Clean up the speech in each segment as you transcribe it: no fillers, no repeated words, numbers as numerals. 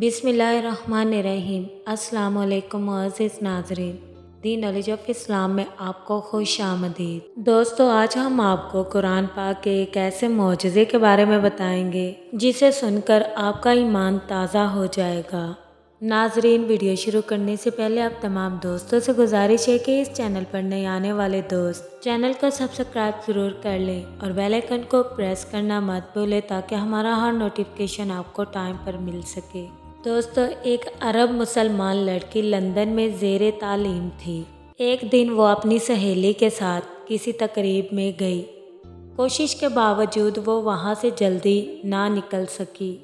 بسم اللہ الرحمن الرحیم۔ السلام علیکم معزز ناظرین، دی نالج آف اسلام میں آپ کو خوش آمدید۔ دوستو، آج ہم آپ کو قرآن پاک کے ایک ایسے معجزے کے بارے میں بتائیں گے جسے سن کر آپ کا ایمان تازہ ہو جائے گا۔ ناظرین، ویڈیو شروع کرنے سے پہلے آپ تمام دوستوں سے گزارش ہے کہ اس چینل پر نئے آنے والے دوست چینل کو سبسکرائب ضرور کر لیں اور بیل آئیکن کو پریس کرنا مت بھولیں تاکہ ہمارا ہر نوٹیفیکیشن آپ کو ٹائم پر مل سکے۔ دوستو، ایک عرب مسلمان لڑکی لندن میں زیر تعلیم تھی۔ ایک دن وہ اپنی سہیلی کے ساتھ کسی تقریب میں گئی۔ کوشش کے باوجود وہ وہاں سے جلدی نہ نکل سکی۔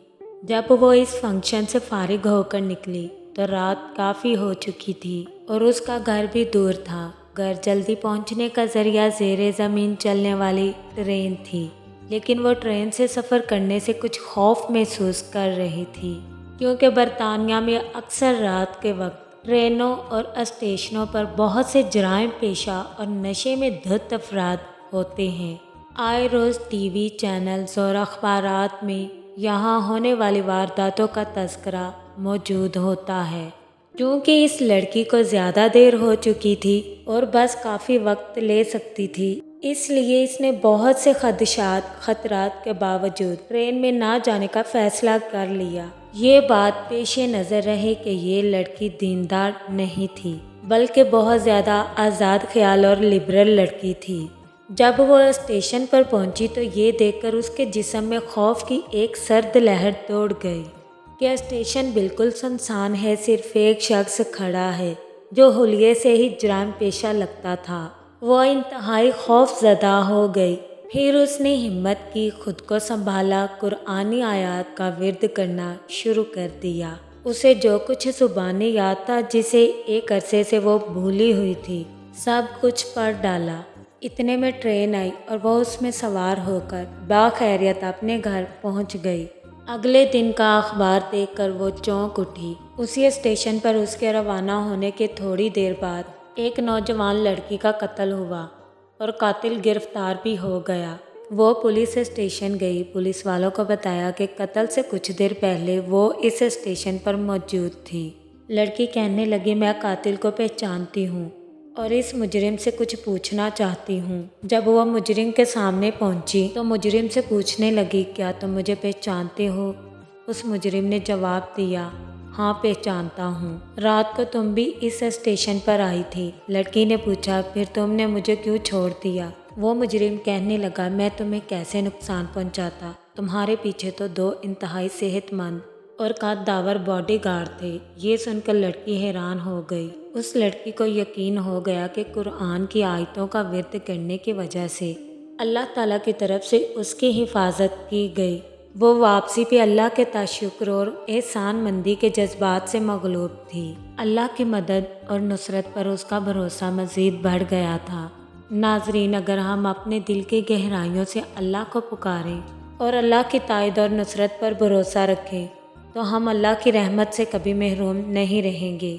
جب وہ اس فنکشن سے فارغ ہو کر نکلی تو رات کافی ہو چکی تھی اور اس کا گھر بھی دور تھا۔ گھر جلدی پہنچنے کا ذریعہ زیر زمین چلنے والی ٹرین تھی، لیکن وہ ٹرین سے سفر کرنے سے کچھ خوف محسوس کر رہی تھی، کیونکہ برطانیہ میں اکثر رات کے وقت ٹرینوں اور اسٹیشنوں پر بہت سے جرائم پیشہ اور نشے میں دھت افراد ہوتے ہیں۔ آئے روز ٹی وی چینلز اور اخبارات میں یہاں ہونے والی وارداتوں کا تذکرہ موجود ہوتا ہے۔ کیونکہ اس لڑکی کو زیادہ دیر ہو چکی تھی اور بس کافی وقت لے سکتی تھی، اس لیے اس نے بہت سے خطرات کے باوجود ٹرین میں نہ جانے کا فیصلہ کر لیا۔ یہ بات پیش نظر رہے کہ یہ لڑکی دیندار نہیں تھی، بلکہ بہت زیادہ آزاد خیال اور لبرل لڑکی تھی۔ جب وہ اسٹیشن پر پہنچی تو یہ دیکھ کر اس کے جسم میں خوف کی ایک سرد لہر دوڑ گئی کہ اسٹیشن بالکل سنسان ہے، صرف ایک شخص کھڑا ہے جو حلیے سے ہی جرائم پیشہ لگتا تھا۔ وہ انتہائی خوف زدہ ہو گئی۔ پھر اس نے ہمت کی، خود کو سنبھالا، قرآنی آیات کا ورد کرنا شروع کر دیا۔ اسے جو کچھ زبانی یاد تھا جسے ایک عرصے سے وہ بھولی ہوئی تھی، سب کچھ پڑھ ڈالا۔ اتنے میں ٹرین آئی اور وہ اس میں سوار ہو کر باخیریت اپنے گھر پہنچ گئی۔ اگلے دن کا اخبار دیکھ کر وہ چونک اٹھی۔ اسی اسٹیشن پر اس کے روانہ ہونے کے تھوڑی دیر بعد ایک نوجوان لڑکی کا قتل ہوا اور قاتل گرفتار بھی ہو گیا۔ وہ پولیس اسٹیشن گئی۔ پولیس والوں کو بتایا کہ قتل سے کچھ دیر پہلے وہ اس اسٹیشن پر موجود تھی۔ لڑکی کہنے لگی، میں قاتل کو پہچانتی ہوں اور اس مجرم سے کچھ پوچھنا چاہتی ہوں۔ جب وہ مجرم کے سامنے پہنچی تو مجرم سے پوچھنے لگی، کیا تم مجھے پہچانتے ہو؟ اس مجرم نے جواب دیا، ہاں پہچانتا ہوں، رات کو تم بھی اس اسٹیشن پر آئی تھی۔ لڑکی نے پوچھا، پھر تم نے مجھے کیوں چھوڑ دیا؟ وہ مجرم کہنے لگا، میں تمہیں کیسے نقصان پہنچاتا؟ تمہارے پیچھے تو دو انتہائی صحت مند اور قدداور باڈی گارڈ تھے۔ یہ سن کر لڑکی حیران ہو گئی۔ اس لڑکی کو یقین ہو گیا کہ قرآن کی آیتوں کا ورد کرنے کی وجہ سے اللہ تعالیٰ کی طرف سے اس کی حفاظت کی گئی۔ وہ واپسی پہ اللہ کے تشکر اور احسان مندی کے جذبات سے مغلوب تھی۔ اللہ کی مدد اور نصرت پر اس کا بھروسہ مزید بڑھ گیا تھا۔ ناظرین، اگر ہم اپنے دل کی گہرائیوں سے اللہ کو پکاریں اور اللہ کی تائید اور نصرت پر بھروسہ رکھیں تو ہم اللہ کی رحمت سے کبھی محروم نہیں رہیں گے۔